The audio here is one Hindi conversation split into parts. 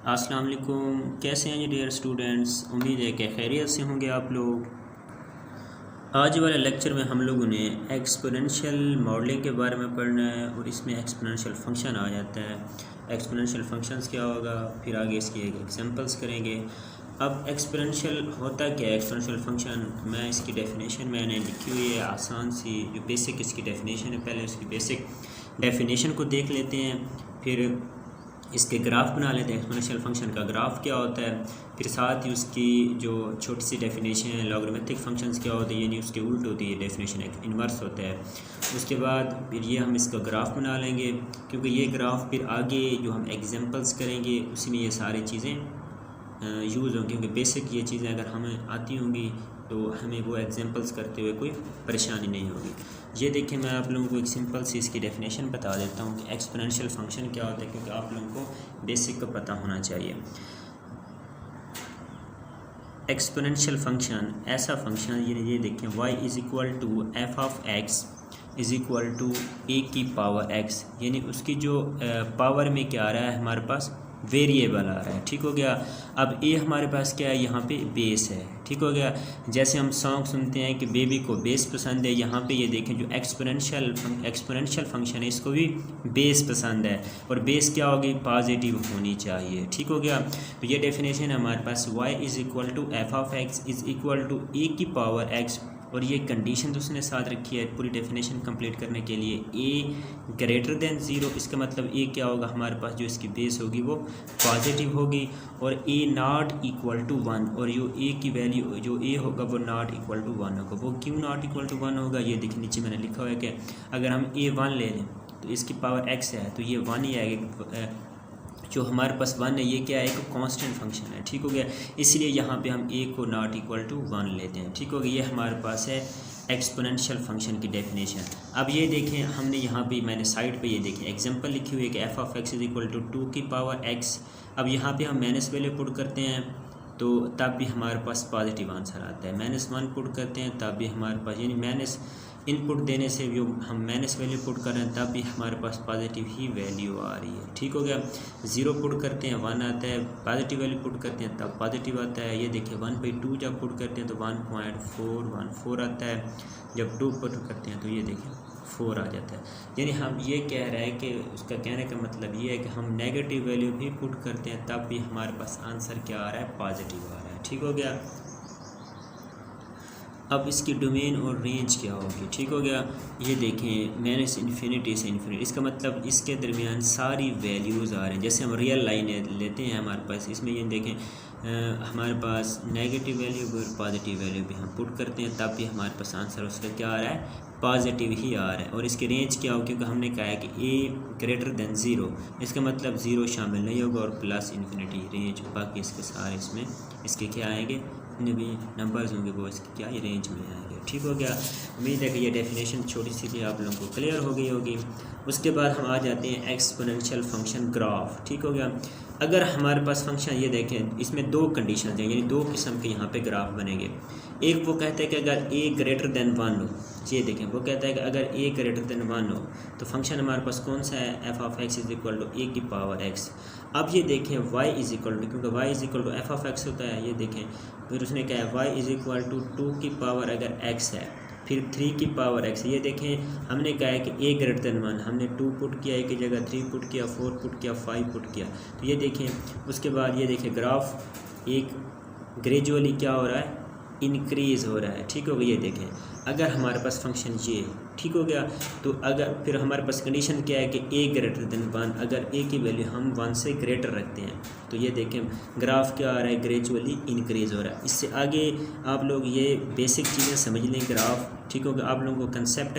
अस्सलाम वालेकुम। कैसे हैं जी डियर स्टूडेंट्स? उम्मीद है कि खैरियत से होंगे आप लोग। आज वाले लेक्चर में हम लोगों ने एक्सपोनेंशियल मॉडलिंग के बारे में पढ़ना है और इसमें एक्सपोनेंशियल फंक्शन आ जाता है। एक्सपोनेंशियल फंक्शंस क्या होगा, फिर आगे इसकी एक एग्जांपल्स करेंगे। अब एक्सपोनेंशियल होता क्या है? एक्सपोनेंशियल फंक्शन मैं इसकी डेफिनेशन मैंने लिखी हुई है, आसान सी जो बेसिक इसकी डेफिनेशन है। पहले उसकी बेसिक डेफिनेशन को देख लेते हैं, फिर इसके ग्राफ बना लेते हैं। एक्सपोनेंशियल फंक्शन का ग्राफ क्या होता है, फिर साथ ही उसकी जो छोटी सी डेफिनेशन है लॉगरिथमिक फंक्शंस क्या होते हैं, यानी उसके उल्ट होती है डेफिनेशन, इन्वर्स होता है। उसके बाद फिर ये हम इसका ग्राफ बना लेंगे, क्योंकि ये ग्राफ फिर आगे जो हम एग्जांपल्स करेंगे उसी में ये सारी चीज़ें यूज़ होंगी। क्योंकि बेसिक ये चीज़ें अगर हमें आती होंगी तो हमें वो एग्जांपल्स करते हुए कोई परेशानी नहीं होगी। ये देखिए, मैं आप लोगों को एक सिंपल सी इसकी डेफिनेशन बता देता हूँ कि एक्सपोनेंशियल फंक्शन क्या होता है, क्योंकि आप लोगों को बेसिक का पता होना चाहिए। एक्सपोनेंशियल फंक्शन ऐसा फंक्शन, ये देखें, y is equal to f of x is equal to a की पावर x, यानी उसकी जो पावर में क्या आ रहा है हमारे पास, वेरिएबल आ रहा है। ठीक हो गया। अब ए हमारे पास क्या है, यहाँ पे बेस है। ठीक हो गया। जैसे हम सॉन्ग सुनते हैं कि बेबी को बेस पसंद है, यहाँ पे ये देखें जो एक्सपोनेंशियल फंक्शन है इसको भी बेस पसंद है, और बेस क्या होगी, पॉजिटिव होनी चाहिए। ठीक हो गया। तो ये डेफिनेशन है हमारे पास, y is equal to f of x is equal to a की पावर x, और ये कंडीशन तो उसने साथ रखी है पूरी डेफिनेशन कंप्लीट करने के लिए, a ग्रेटर दैन ज़ीरो। इसका मतलब a क्या होगा, हमारे पास जो इसकी बेस होगी वो पॉजिटिव होगी, और a not equal to one, और जो a की वैल्यू जो a होगा वो नॉट इक्वल टू वन होगा। वो क्यों नॉट इक्वल टू वन होगा, ये देखिए नीचे मैंने लिखा हुआ है कि अगर हम a वन ले लें तो इसकी पावर x है तो ये वन ही आएगा। जो हमारे पास वन है ये क्या है, एक कांस्टेंट फंक्शन है। ठीक हो गया। इसलिए यहाँ पे हम a को नॉट इक्वल टू वन लेते हैं। ठीक हो गया। ये हमारे पास है एक्सपोनेंशियल फंक्शन की डेफिनेशन। अब ये देखें, हमने यहाँ पे मैंने साइड पे ये देखें एग्जांपल लिखी हुई है कि F of x is equal to two की पावर x। अब यहाँ पे हम माइनस वैल्यू पुट करते हैं तो तब भी हमारे पास पॉजिटिव आंसर आता है। माइनस वन पुट करते हैं तब भी हमारे पास, यानी माइनस इनपुट देने से जो हम माइनस वैल्यू पुट कर रहे हैं तब भी हमारे पास पॉजिटिव ही वैल्यू आ रही है। ठीक हो गया। ज़ीरो पुट करते हैं वन आता है, पॉजिटिव वैल्यू पुट करते हैं तब पॉजिटिव आता है। ये देखिए 1/2 जब पुट करते हैं तो 1.414 आता है, जब 2 पुट करते हैं तो ये देखिए 4 आ जाता है। यानी हम ये कह रहे हैं कि उसका कहने का मतलब ये है कि हम नेगेटिव वैल्यू भी पुट करते हैं तब भी हमारे पास आंसर क्या आ रहा है, पॉजिटिव आ रहा है। ठीक हो गया। अब इसकी डोमेन और रेंज क्या होगी। ठीक हो गया। ये देखें, माइनस इन्फिनिटी से इन्फिनिटी, इसका मतलब इसके दरमियान सारी वैल्यूज़ आ रहे हैं। जैसे हम रियल लाइन लेते हैं हमारे पास, इसमें ये देखें हमारे पास नेगेटिव वैल्यू और पॉजिटिव वैल्यू भी हम पुट करते हैं तब भी हमारे पास आंसर उसका क्या आ रहा है, पॉजिटिव ही आ रहा है। और इसकी रेंज क्या हो, क्योंकि हमने कहा है कि a ग्रेटर दैन ज़ीरो, इसका मतलब ज़ीरो शामिल नहीं होगा, और प्लस इन्फिनिटी रेंज, बाकी इसके सारे इसमें इसके क्या आएंगे, जितने भी नंबर्स होंगे वो इसकी क्या, ये रेंज में आएंगे। ठीक हो गया। उम्मीद है कि ये डेफिनेशन छोटी सी थी आप लोगों को क्लियर हो गई होगी। उसके बाद हम आ जाते हैं एक्सपोनेंशियल फंक्शन ग्राफ। ठीक हो गया। अगर हमारे पास फंक्शन, ये देखें इसमें दो कंडीशन हैं, यानी दो किस्म के यहाँ पे ग्राफ बनेंगे। एक वो कहता है कि अगर a ग्रेटर दैन वन हो, ये देखें वो कहता है कि अगर a ग्रेटर दैन वन हो तो फंक्शन हमारे पास कौन सा है, f of x is equal to a की पावर x। अब ये देखें y इज़ इक्वल टू, क्योंकि y is equal to f of x होता है, ये देखें फिर उसने कहा है y is equal to two की पावर अगर x है, फिर 3 की पावर x। ये देखें हमने कहा है कि a ग्रेटर दैन वन, हमने 2 पुट किया एक की जगह, 3 पुट किया, 4 पुट किया, 5 पुट किया। तो ये देखें उसके बाद ये देखें ग्राफ एक ग्रेजुअली क्या हो रहा है, इंक्रीज़ हो रहा है। ठीक हो गया। ये देखें अगर हमारे पास फंक्शन ये, ठीक हो गया, तो अगर फिर हमारे पास कंडीशन क्या है कि a ग्रेटर दैन वन, अगर a की वैल्यू हम 1 से ग्रेटर रखते हैं तो ये देखें ग्राफ क्या आ रहा है, ग्रेजुअली इंक्रीज़ हो रहा है। इससे आगे आप लोग ये बेसिक चीज़ें समझ लें ग्राफ, ठीक होगा, आप लोगों को कंसेप्ट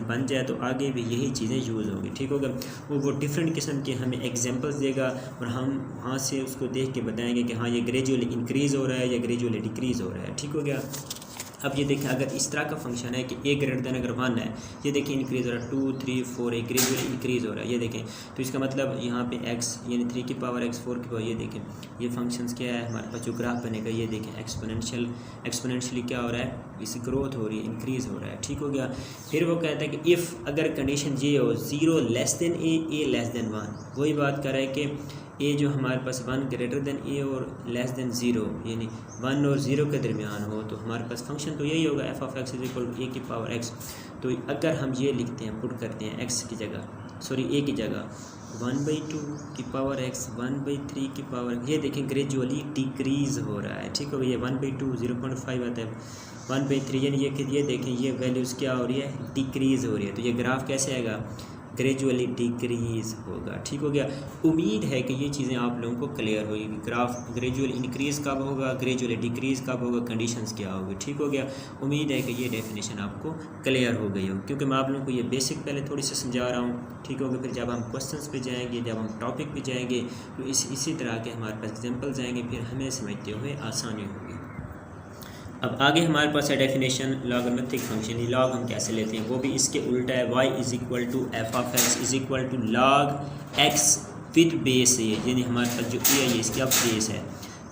बन जाए तो आगे भी यही चीज़ें यूज़ होगी। ठीक होगा। वो डिफरेंट किस्म के हमें एग्जांपल्स देगा और हम वहाँ से उसको देख के बताएंगे कि हाँ ये ग्रेजुअली इंक्रीज़ हो रहा है या ग्रेजुअली डिक्रीज़ हो रहा है। ठीक हो गया। अब ये देखें अगर इस तरह का फंक्शन है कि a ग्रेटर दैन अगर वन है, ये देखिए इंक्रीज़ हो रहा है, 2 3 4 एक ग्रेजुअली इंक्रीज़ हो रहा है। ये देखें तो इसका मतलब यहाँ पे x यानी 3 की पावर x 4 की पावर, ये देखें ये फंक्शंस क्या है हमारे पास जो ग्राफ बनेगा, ये देखें एक्सपोनेंशियली क्या हो रहा है, इसकी ग्रोथ हो रही है, इंक्रीज़ हो रहा है। ठीक हो गया। फिर वो कहता है कि इफ़ अगर कंडीशन ये हो 0 less than a less than one, वही बात कर रहा है कि ए जो हमारे पास 1 ग्रेटर देन ए और लेस देन 0 यानी 1 और 0 के दरमियान हो, तो हमारे पास फंक्शन तो यही होगा f of x is equal to a की पावर एक्स। तो अगर हम ये लिखते हैं, पुट करते हैं एक्स की जगह, सॉरी ए की जगह 1/2 की पावर एक्स 1/3 की पावर, ये देखें ग्रेजुअली डिक्रीज़ हो रहा है, ठीक हो, ये 1/2 0.5 आता है, 1/3 यानी ये देखें ये वैल्यूज़ क्या हो रही है, डिक्रीज़ हो रही है। तो ये ग्राफ कैसे आएगा, ग्रेजुअली डिक्रीज़ होगा, ठीक हो गया। उम्मीद है कि ये चीज़ें आप लोगों को क्लियर होगी, ग्राफ ग्रेजुअल इंक्रीज़ कब होगा, ग्रेजुअली डिक्रीज़ कब होगा, कंडीशंस क्या होगी, ठीक हो गया। उम्मीद है कि ये डेफिनेशन आपको क्लियर हो गई हो, क्योंकि मैं आप लोगों को ये बेसिक पहले थोड़ी सी समझा रहा हूँ, ठीक होगा। फिर जब हम क्वेश्चंस पे जाएंगे, जब हम टॉपिक पे जाएंगे, तो इसी तरह के हमारे पास एग्जाम्पल्स आएंगे, फिर हमें समझते हुए आसानी होगी। अब आगे हमारे पास है डेफिनेशन लॉगरिथमिक फंक्शन। ये लॉग हम कैसे लेते हैं, वो भी इसके उल्टा है, y is equal to f of x is equal to log x with base a, यानी हमारे पास जो ए है ये इसकी अब बेस है,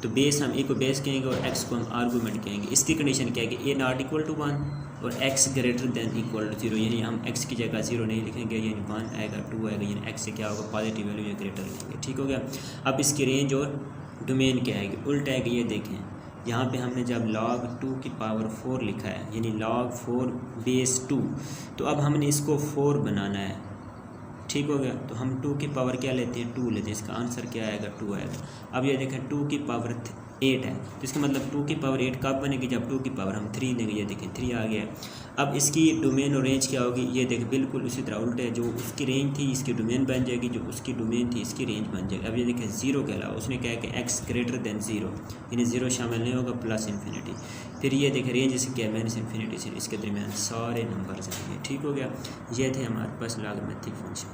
तो बेस हम ए को बेस कहेंगे और एक्स को हम आर्गूमेंट कहेंगे। इसकी कंडीशन क्या है कि ए नॉट इक्वल टू 1 और X greater than equal to 0, यानी हम एक्स की जगह 0 नहीं लिखेंगे, यानी 1 आएगा 2 आएगा, यानी एक्स से क्या होगा पॉजिटिव वैल्यू या ग्रेटर लिखेंगे, ठीक हो गया। अब इसकी रेंज और डोमेन क्या है, उल्टा है कि ये देखें यहाँ पे हमने जब log 2 की पावर 4 लिखा है, यानी log 4 बेस 2, तो अब हमने इसको 4 बनाना है, ठीक हो गया। तो हम 2 की पावर क्या लेते हैं, 2 लेते हैं, इसका आंसर क्या आएगा 2 आएगा। अब ये देखें 2 की पावर 8 है, तो इसका मतलब 2 की पावर 8 कब बनेगी, जब 2 की पावर हम 3 लेंगे, ये देखें 3 आ गया है। अब इसकी डोमेन और रेंज क्या होगी, ये देखें बिल्कुल उसी तरह उल्टे है, जो उसकी रेंज थी इसकी डोमेन बन जाएगी, जो उसकी डोमेन थी इसकी रेंज बन जाएगी। अब ये देखें 0 के अलावा उसने कहा कि x ग्रेटर देन 0, यानी 0 शामिल नहीं होगा, प्लस इन्फिनिटी। फिर ये देखें रेंज इसकी क्या है, माइनस इन्फिनिटी से इसके दरमियान सारे नंबर्स आएंगे, ठीक हो गया। ये थे हमारे पास लॉगरिथमिक फंक्शन।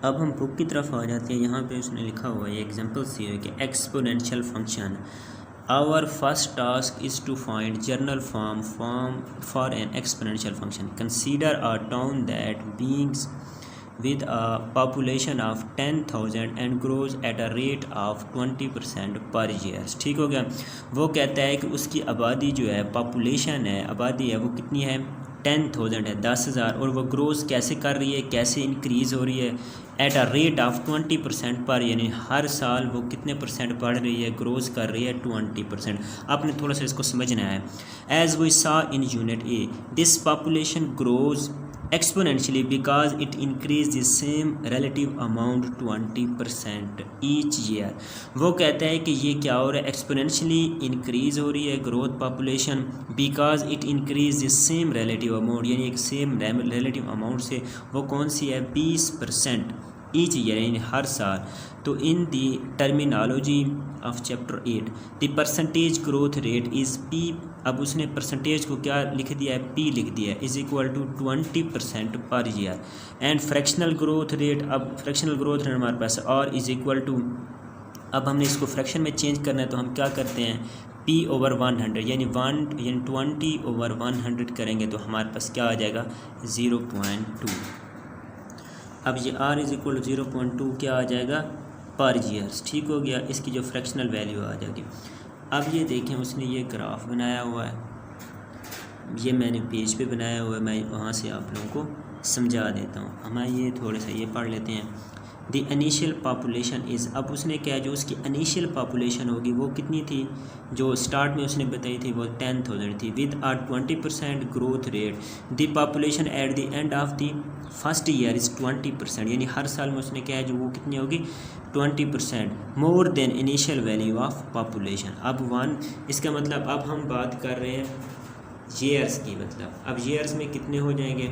अब हम बुक की तरफ आ जाते हैं, यहाँ पे उसने लिखा हुआ है एग्जांपल सी है कि exponential function, our first task is to find general form for an exponential function. Consider a town that beings with a population of 10,000 and grows at a rate of 20% per year, ठीक हो गया। वो कहता है कि उसकी आबादी जो है, पॉपुलेशन है, आबादी है, वो कितनी है, 10,000 है, 10,000, और वो ग्रोज़ कैसे कर रही है, कैसे इंक्रीज़ हो रही है, एट अ रेट ऑफ 20% पर, यानी हर साल वो कितने परसेंट बढ़ रही है, ग्रोज़ कर रही है 20%। आपने थोड़ा सा इसको समझना है। As we saw in unit A, this population grows exponentially because it increase the same relative amount 20% each year। वो कहता है कि ये क्या हो रहा है, एक्सपोनेंशियली इंक्रीज़ हो रही है growth population, because it increase the same relative amount, यानी एक सेम रिलेटिव अमाउंट से, वो कौन सी है, 20% ईच ईयर, यानी हर साल। तो in the terminology of chapter 8 the percentage growth rate is p, अब उसने परसेंटेज को क्या लिख दिया है, पी लिख दिया है, इज़ इक्वल टू 20% पर year. And fractional growth rate, अब फ्रैक्शनल ग्रोथ रेट हमारे पास और इज़ इक्वल टू, अब हमने इसको फ्रैक्शन में चेंज करना है, तो हम क्या करते हैं, p/100, यानी 20/100 करेंगे, तो हमारे पास क्या आ जाएगा 0.2। अब ये r इज़ इक्वल टू 0.2 क्या आ जाएगा, पर ईयर्स, ठीक हो गया। इसकी जो फ्रैक्शनल वैल्यू आ जाएगी। अब ये देखें उसने ये ग्राफ बनाया हुआ है, ये मैंने पेज पे बनाया हुआ है, मैं वहाँ से आप लोगों को समझा देता हूँ। हमें ये थोड़ा सा ये पढ़ लेते हैं। द इनिशियल पॉपुलेशन इज़, अब उसने क्या, जो उसकी इनिशियल पॉपुलेशन होगी वो कितनी थी, जो स्टार्ट में उसने बताई थी वो 10,000 थी, with a 20% growth rate. The population at the end of the first year is 20%, यानी हर साल में उसने क्या है, जो वो कितनी होगी 20% more than initial value of population. अब 1, इसका मतलब अब हम बात कर रहे हैं ईयर्स की, मतलब अब ईयर्स में कितने हो जाएंगे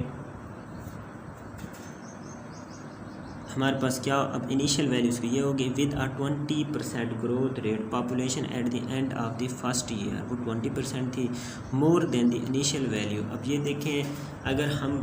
हमारे पास, क्या अब इनिशियल वैल्यूज़ की ये होगी, with a 20% growth rate population at the end of the first year, वो 20% थी, more than the initial value. अब ये देखें, अगर हम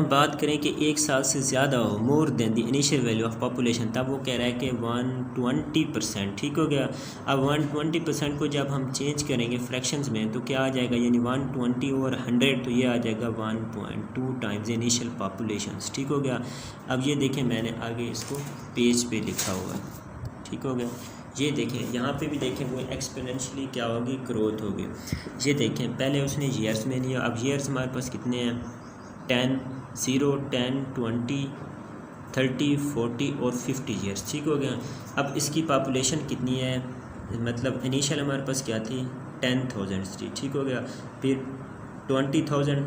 बात करें कि एक साल से ज़्यादा हो, मोर than the initial value of population, तब वो कह रहा है कि 120%, ठीक हो गया। अब 120% को जब हम चेंज करेंगे फ्रैक्शंस में, तो क्या आ जाएगा, यानी 120 और 100, तो ये आ जाएगा 1.2 टाइम्स इनिशियल पॉपुलेशन, ठीक हो गया। अब ये देखें मैंने आगे इसको पेज पे लिखा हुआ है, ठीक हो गया। ये देखें यहाँ पे भी देखें वो एक्सपोनेंशियली क्या होगी, ग्रोथ होगी। ये देखें पहले उसने ईयर्स में लिया, अब ईयर्स हमारे पास कितने हैं, 10, 0, 10, 20, 30, 40 और 50 ईयर्स, ठीक हो गया। अब इसकी पॉपुलेशन कितनी है, मतलब इनिशियल हमारे पास क्या थी 10,000 थी, ठीक हो गया। फिर 20,000,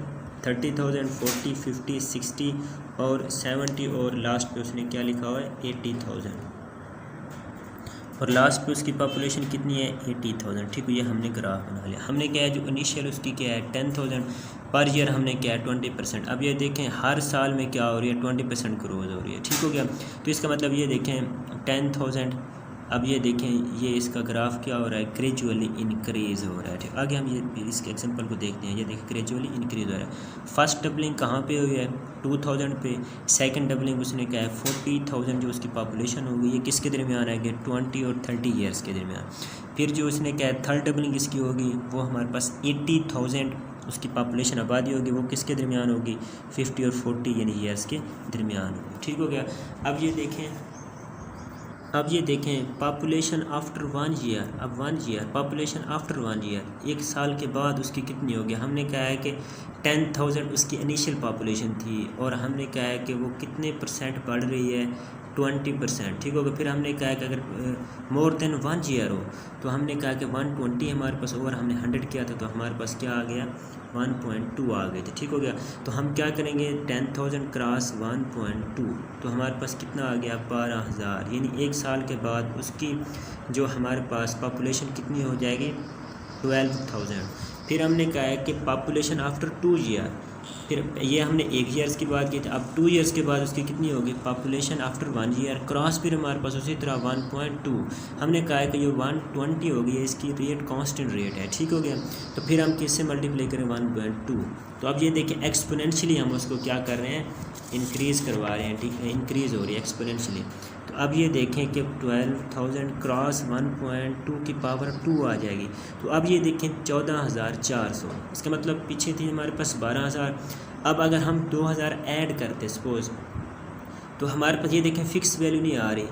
30,000, 40, 50, 60 और 70 और लास्ट पे उसने क्या लिखा हुआ है 80,000 और लास्ट पे उसकी पॉपुलेशन कितनी है 80,000, ठीक है। ये हमने ग्राफ बना लिया। हमने क्या है जो इनिशियल उसकी क्या है 10,000 पर ईयर, हमने क्या है 20%। अब ये देखें हर साल में क्या हो रही है 20% ग्रोथ हो रही है, ठीक हो गया। तो इसका मतलब ये देखें 10,000, अब ये देखें ये इसका ग्राफ क्या हो रहा है ग्रेजुअली इंक्रीज़ हो रहा है, ठीक। आगे हम ये इसके एग्जांपल को देखते हैं। ये देखें ग्रेजुअली इंक्रीज़ हो रहा है। फर्स्ट डबलिंग कहाँ पे हुई है 2000 पे, सेकंड डबलिंग उसने क्या है 40,000 जो उसकी पॉपुलेशन होगी ये किसके दरमियान है कि 20 और 30 ईयर्स के दरमियान। फिर जो उसने क्या है थर्ड डबलिंग इसकी होगी वो हमारे पास 80,000 उसकी पॉपुलेशन आबादी होगी, वो किसके दरमियान होगी 50 और 40 यानी ईयर्स के दरमियान होगी, ठीक हो गया। अब ये देखें पॉपुलेशन आफ्टर 1 ईयर, अब 1 ईयर पॉपुलेशन आफ्टर 1 ईयर, एक साल के बाद उसकी कितनी होगी। हमने कहा है कि 10,000 उसकी इनिशियल पॉपुलेशन थी और हमने कहा है कि वो कितने % बढ़ रही है 20%, ठीक होगा। फिर हमने कहा कि अगर मोर देन 1 ईयर हो तो हमने कहा कि 120 हमारे पास, ओवर हमने 100 किया था तो हमारे पास क्या आ गया 1.2 आ गए थे, ठीक हो गया। तो हम क्या करेंगे 10,000 क्रॉस 1.2 तो हमारे पास कितना आ गया 12,000, यानी एक साल के बाद उसकी जो हमारे पास पॉपुलेशन कितनी हो जाएगी 12,000। फिर हमने कहा है कि पॉपुलेशन आफ्टर 2 ईयर, फिर ये हमने 1 ईयर्स की बात की थी। अब 2 ईयर्स के बाद उसकी कितनी होगी पॉपुलेशन आफ्टर 1 ईयर क्रॉस, फिर हमारे पास उसी तरह 1.2 हमने कहा है कि ये 120 हो गई है, इसकी रेट कांस्टेंट रेट है, ठीक हो गया। तो फिर हम किससे मल्टीप्लाई करें 1.2। तो अब ये देखें एक्सपोनेंशियली हम उसको क्या कर रहे हैं इंक्रीज़ करवा रहे हैं, ठीक है, इंक्रीज़ हो रही है एक्सपोनेंशियली। तो अब ये देखें कि 12,000 क्रॉस 1.2 की पावर 2 आ जाएगी। तो अब ये देखें 14,400, इसका मतलब पीछे थी हमारे पास 12,000। अब अगर हम 2,000 ऐड करते सपोज़ तो हमारे पास ये देखें फ़िक्स वैल्यू नहीं आ रही,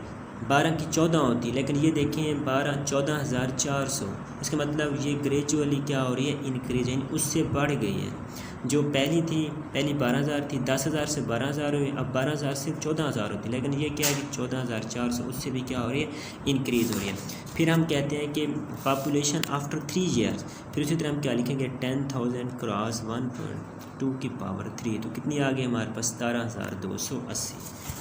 12 की 14 होती, लेकिन ये देखें 14,400, इसका मतलब ये ग्रेजुअली क्या हो रही है इंक्रीज, यानी उससे बढ़ गई है। जो पहली 12,000 थी, 10,000 से 12,000 हुई, अब 12,000 से 14,000 होती, लेकिन ये क्या है कि 14,400 उससे भी क्या हो रही है इंक्रीज़ हो रही है। फिर हम कहते हैं कि पॉपुलेशन आफ्टर 3 ईयर्स, फिर उसी तरह हम क्या लिखेंगे 10,000 क्रॉस 1.2 की पावर 3, तो कितनी आ गई हमारे पास 17,280,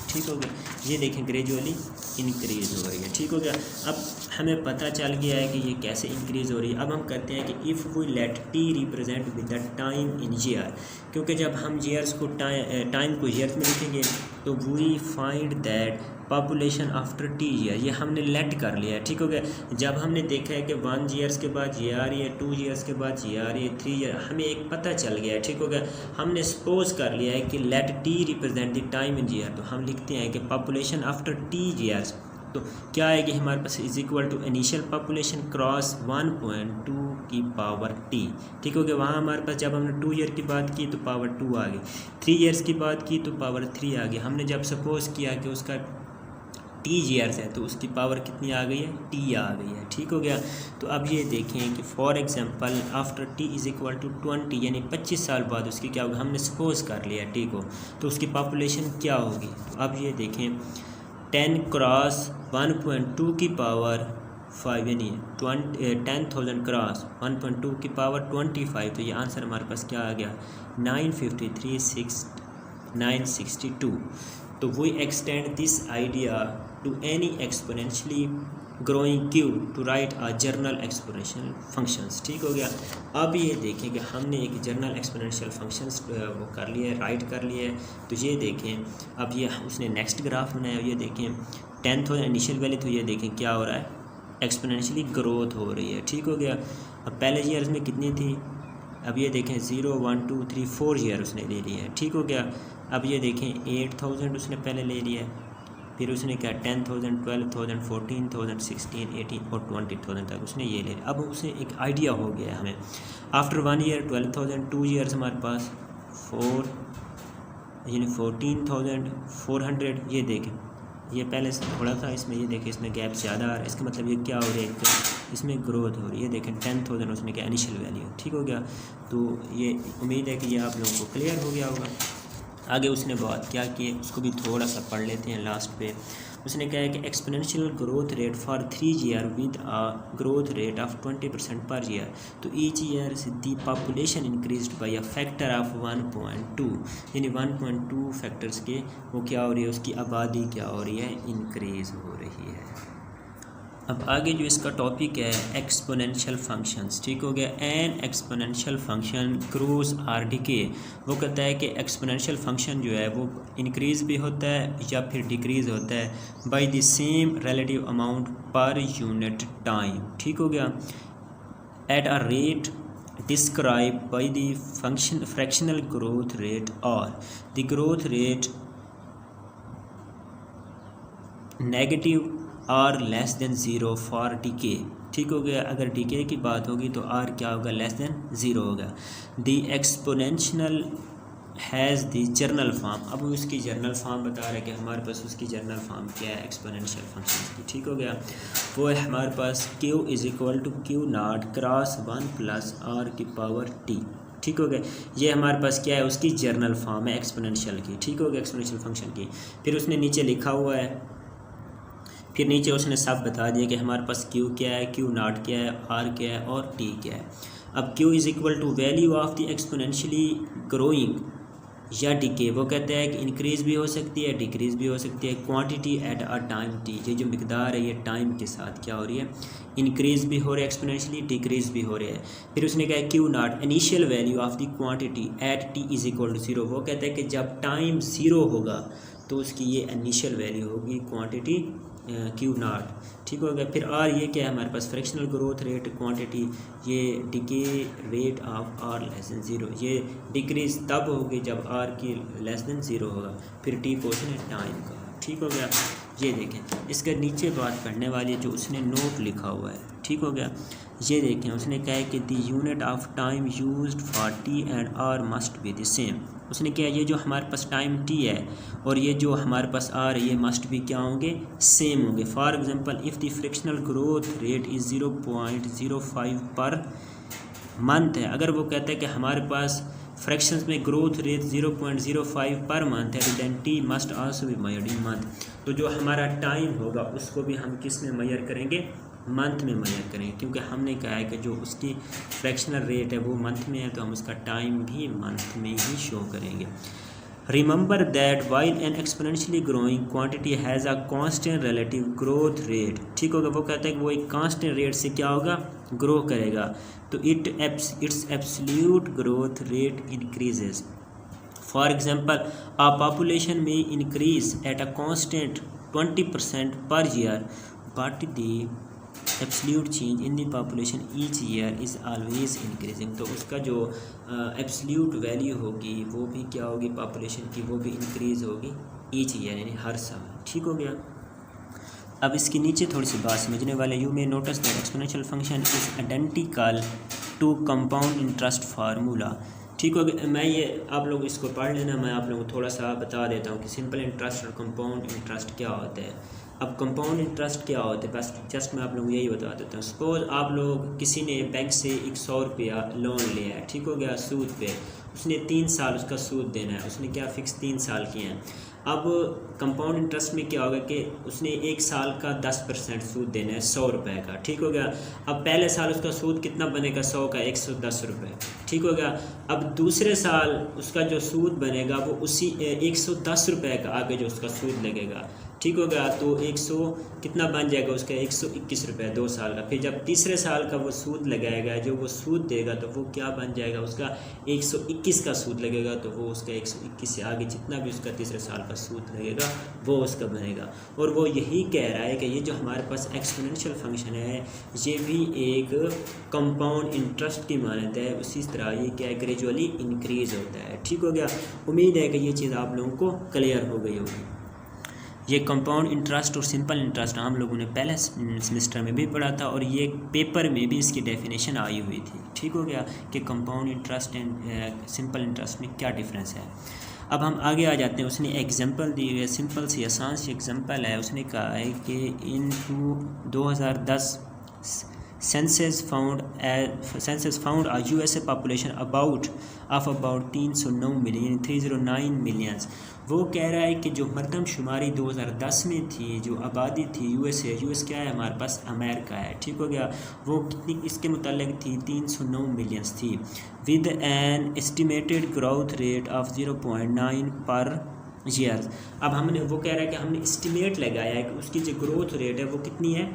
ठीक हो गया। ये देखें ग्रेजुअली इंक्रीज़ हो रही है, ठीक हो गया। अब हमें पता चल गया है कि ये कैसे इंक्रीज़ हो रही है। अब हम करते हैं कि if we let T represent with the time in year, क्योंकि जब हम ईयर्स को टाइम को ईयर्स में लिखेंगे तो we find that population after T year, ये हमने लेट कर लिया है, ठीक हो गया। जब हमने देखा है कि 1 ईयर्स के बाद ये आ रही है, 2 ईयर्स के बाद ये आ रही है, 3 ईयर, हमें एक पता चल गया है, ठीक हो गया। हमने सपोज कर लिया है कि let T represent the time in year, तो हम लिखते हैं कि पॉपुलेशन आफ्टर टी ईयर्स, तो क्या आएगी हमारे पास is equal to initial population cross 1.2 की पावर टी, ठीक हो गया। वहाँ हमारे पास जब हमने 2 ईयर की बात की तो पावर 2 आ गई, 3 ईयर्स की बात की तो पावर 3 आ गई। हमने जब सपोज किया कि उसका टी ईयर्स है तो उसकी पावर कितनी आ गई है टी आ गई है, ठीक हो गया। तो अब ये देखें कि for example after T is equal to 20, यानी 25 साल बाद उसकी क्या होगी, हमने सपोज कर लिया टी को, तो उसकी पॉपुलेशन क्या होगी। तो अब ये देखें 10 क्रॉस 1.2 की पावर 5, यानी 10,000 क्रॉस 1.2 की पावर 25, तो ये आंसर हमारे पास क्या आ गया 953,962। तो we extend this idea to any exponentially growing cube to write a journal exponential functions, ठीक हो गया। अब ये देखें कि हमने एक जर्नल एक्सपोनेंशियल फंक्शंस वो कर लिया है, राइट कर लिया है। तो ये देखें अब ये उसने नेक्स्ट ग्राफ बनाया, ये देखें 10,000 इनिशियल वैल्यू, तो ये देखें क्या हो रहा है एक्सपोनेंशियली ग्रोथ हो रही है, ठीक हो गया। अब पहले ईयर्स में कितनी थी, अब ये देखें 0, 1, 2, 3, 4 ईयर उसने ले लिया है, ठीक हो गया। अब ये देखें 8,000 उसने पहले ले लिया है, फिर उसने क्या 10,000, 12,000, 14,000, 16, 18 और 20,000 तक उसने ये ले लिया। अब उसे एक आइडिया हो गया हमें आफ्टर 1 ईयर 12,000, 2 ईयर्स हमारे पास 4 यानी 14,400, ये देखें ये पहले से थोड़ा था इसमें, ये देखें इसमें गैप ज़्यादा आ रहा है, इसका मतलब ये क्या हो रहा है इसमें ग्रोथ हो रही है। देखें 10,000 उसने क्या इनिशियल वैल्यू, ठीक हो गया। तो ये उम्मीद है कि ये आप लोगों को क्लियर हो गया होगा। आगे उसने बात क्या की उसको भी थोड़ा सा पढ़ लेते हैं लास्ट पे। उसने कहा है कि exponential growth rate for 3 year with a growth rate of 20% पर ईयर, तो each year the population increased by a factor of 1.2, यानी 1.2 फैक्टर्स के वो क्या हो रही है, उसकी आबादी क्या हो रही है, इंक्रीज़ हो रही है। अब आगे जो इसका टॉपिक है एक्सपोनेंशियल फंक्शंस, ठीक हो गया। An exponential function grows or decay, वो कहता है कि एक्सपोनेंशियल फंक्शन जो है वो इंक्रीज़ भी होता है या फिर डिक्रीज़ होता है by the same relative amount per unit time, ठीक हो गया, at a rate describe by the function fractional growth rate और the growth rate negative are less than zero for decay, ठीक हो गया। अगर डीके की बात होगी तो आर क्या होगा, लेस देन ज़ीरो होगा। The exponential has the general form, अब उसकी जर्नल फॉर्म बता रहा है कि हमारे पास उसकी जर्नल फॉर्म क्या है एक्सपोनेंशियल फंक्शन की, ठीक हो गया। वो है हमारे पास Q is equal to Q not cross 1 plus R की पावर टी, ठीक हो गया। ये हमारे पास क्या है, उसकी जर्नल फॉर्म है एक्सपोनेंशियल की, ठीक हो गया, एक्सपोनेंशियल फंक्शन की। फिर उसने नीचे लिखा हुआ है, फिर नीचे उसने सब बता दिया कि हमारे पास Q क्या है, Q नॉट क्या है, R क्या है और T क्या है। अब Q is equal to value of the exponentially growing या डिके, वो कहते हैं कि इंक्रीज़ भी हो सकती है डिक्रीज़ भी हो सकती है, quantity at a time T, ये जो मिकदार है ये टाइम के साथ क्या हो रही है, इंक्रीज़ भी हो रही है एक्सपोनेंशियली, डिक्रीज़ भी हो रही है। फिर उसने कहा Q not initial value of the quantity at T is equal to zero, वो कहते हैं कि जब टाइम ज़ीरो होगा तो उसकी ये इनिशियल वैल्यू होगी क्वांटिटी Q नॉट, ठीक हो गया। फिर आर ये क्या है हमारे पास, फ्रैक्शनल ग्रोथ रेट क्वांटिटी, ये decay rate of R less than zero, ये डिक्रीज़ तब होगी जब आर की लेस देन ज़ीरो होगा। फिर टी को उसने टाइम का, ठीक हो गया। ये देखें इसके नीचे बात पढ़ने वाली जो उसने नोट लिखा हुआ है, ठीक हो गया। ये देखें उसने कहा है कि the unit of time used for T and R must be the same, उसने क्या ये जो हमारे पास टाइम टी है और ये जो हमारे पास आर है ये मस्ट भी क्या होंगे, सेम होंगे। For example if the fractional growth rate is 0.05 per month है, अगर वो कहता है कि हमारे पास फ्रैक्शंस में ग्रोथ रेट 0.05 पर मंथ है, तो then T must also be measured in month, तो जो हमारा टाइम होगा उसको भी हम किस में मेजर करेंगे, मंथ में मेजर करेंगे, क्योंकि हमने कहा है कि जो उसकी फ्रैक्शनल रेट है वो मंथ में है, तो हम उसका टाइम भी मंथ में ही शो करेंगे। Remember that while an exponentially growing quantity has a constant relative growth rate, ठीक होगा। वो कहता है कि वो एक कांस्टेंट रेट से क्या होगा, ग्रो करेगा, तो its absolute growth rate increases. For example a population में इंक्रीज एट अ कांस्टेंट 20% पर year, but the absolute change in the population each year is always increasing, तो उसका जो एब्सोल्यूट वैल्यू होगी वो भी क्या होगी पॉपुलेशन की, वो भी इंक्रीज़ होगी ईच ईयर यानी हर साल, ठीक हो गया। अब इसके नीचे थोड़ी सी बात समझने वाले, you may notice that exponential function is identical to compound interest formula, ठीक हो गया। मैं ये आप लोग इसको पढ़ लेना, मैं आप लोगों को थोड़ा सा बता देता हूँ कि सिंपल इंटरेस्ट और कंपाउंड इंटरेस्ट क्या होता है। अब कंपाउंड इंटरेस्ट क्या होता है, बस जस्ट मैं आप लोगों को यही बता देता हूँ। सपोज़ आप लोग किसी ने बैंक से 100 रुपया लोन लिया है, ठीक हो गया, सूद पे, उसने 3 साल उसका सूद देना है, उसने क्या फ़िक्स 3 साल किए हैं। अब कंपाउंड इंटरेस्ट में क्या होगा कि उसने 1 साल का 10% सूद देना है 100 रुपये का, ठीक हो गया। अब पहले साल उसका सूद कितना बनेगा, 100 का 110 रुपये, ठीक हो गया। अब दूसरे साल उसका जो सूद बनेगा वो उसी 110 रुपये का आगे जो उसका सूद लगेगा, ठीक हो गया, तो 100 कितना बन जाएगा उसका 121 रुपये 2 साल का। फिर जब तीसरे साल का वो सूद लगाएगा, जो वो सूद देगा तो वो क्या बन जाएगा, उसका 121 का सूद लगेगा, तो वो उसका 121 से आगे जितना भी उसका तीसरे साल का सूद लगेगा वो उसका बनेगा। और वो यही कह रहा है कि ये जो हमारे पास एक्सपोनेंशियल फंक्शन है ये भी एक कंपाउंड इंटरेस्ट की मानत है, उसी तरह ये क्या है ग्रेजुअली इंक्रीज़ होता है, ठीक हो गया। उम्मीद है कि ये चीज़ आप लोगों को क्लियर हो गई होगी। ये कंपाउंड इंटरेस्ट और सिंपल इंटरेस्ट हम लोगों ने पहले सेमेस्टर में भी पढ़ा था और ये पेपर में भी इसकी डेफिनेशन आई हुई थी, ठीक हो गया, कि compound interest and simple interest में क्या डिफरेंस है। अब हम आगे आ जाते हैं। उसने एग्जांपल दी है, सिंपल सी आसान सी एग्जांपल है। उसने कहा है कि इन 2010 census found a USA population of about 309 million 309 millions। वो कह रहा है कि जो मरदमशुमारी 2010 में थी, जो आबादी थी यूएस क्या है हमारे पास, अमेरिका है, ठीक हो गया। वो कितनी इसके मुतालिक थी, 309 मिलियंस थी, with an estimated growth rate of 0.9 per year. अब हमने वो कह रहा है कि हमने एस्टिमेट लगाया है कि उसकी जो ग्रोथ रेट है वो कितनी है,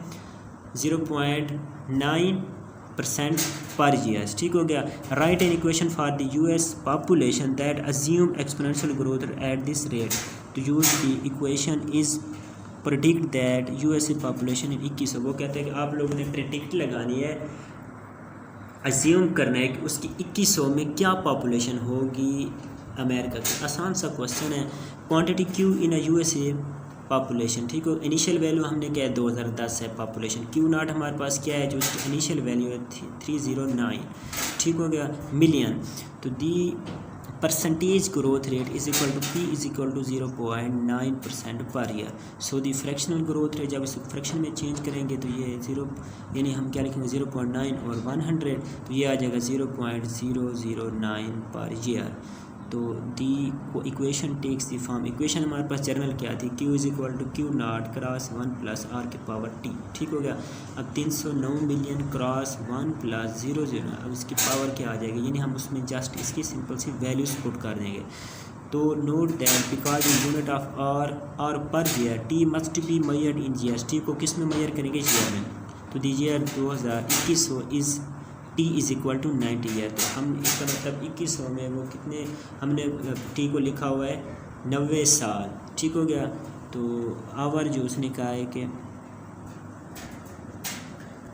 0.9% पर ईयर, ठीक हो गया। Write an equation for the US population that assume exponential growth at this rate. तो use the equation is predict that US population in 2100। वो कहते हैं कि आप लोगों ने प्रेडिक्ट लगानी है, अज्यूम करना है कि उसकी 2100 में क्या पॉपुलेशन होगी अमेरिका की। आसान सा क्वेश्चन है। Quantity Q in a USA population, ठीक हो। इनिशियल वैल्यू हमने क्या है 2010 है, पॉपुलेशन क्यू नॉट हमारे पास क्या है, जो उसकी इनिशियल वैल्यू है 309, ठीक हो गया, मिलियन। तो the percentage growth rate is equal to P is equal to 0.9% per year. So the fractional growth rate, जब इसको फ्रैक्शन में चेंज करेंगे तो ये 0 यानी हम क्या लिखेंगे 0.9 और 100, तो ये आ जाएगा 0.009 पर ईयर। तो the equation takes the form, equation हमारे पास जर्नल क्या थी, Q is equal to Q not cross 1 plus R की पावर T, ठीक हो गया। अब 309 मिलियन क्रॉस 1 प्लस 00, अब इसकी पावर क्या आ जाएगी, यानी हम उसमें जस्ट इसकी सिंपल सी वैल्यूज पुट कर देंगे। तो note that because in unit of r per year t must be measured in years. T को किस में मेजर करेंगे, ईयर में। तो the year 2021 is t is equal to 90 year. तो हम इसका मतलब 2100 में वो कितने, हमने टी को लिखा हुआ है 90 साल, ठीक हो गया। तो आवर जो उसने कहा है कि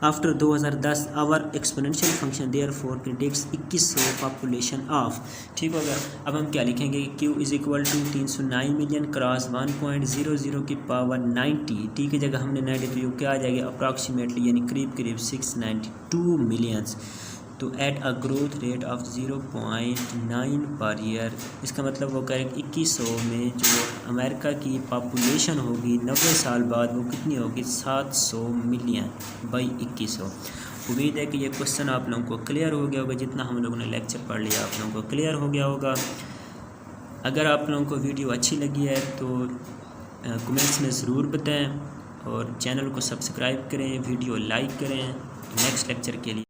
after 2010 our exponential function therefore predicts 2100 population of, ठीक होगा। अब हम क्या लिखेंगे, Q is equal to 309 million cross 1.00 की पावर 90, टी की जगह हमने 90, तो क्या आ जाएगी अप्रॉक्सीमेटली यानी करीब 692 मिलियंस। तो at a growth rate of 0.9 per year. इसका मतलब वो कह रहे हैं 2100 में जो अमेरिका की पॉपुलेशन होगी 90 साल बाद वो कितनी होगी, 700 मिलियन बाई 2100। उम्मीद है कि ये क्वेश्चन आप लोगों को क्लियर हो गया होगा, जितना हम लोगों ने लेक्चर पढ़ लिया आप लोगों को क्लियर हो गया होगा। अगर आप लोगों को वीडियो अच्छी लगी है तो कमेंट्स में ज़रूर बताएं और चैनल को सब्सक्राइब करें, वीडियो लाइक करें नेक्स्ट लेक्चर के लिए।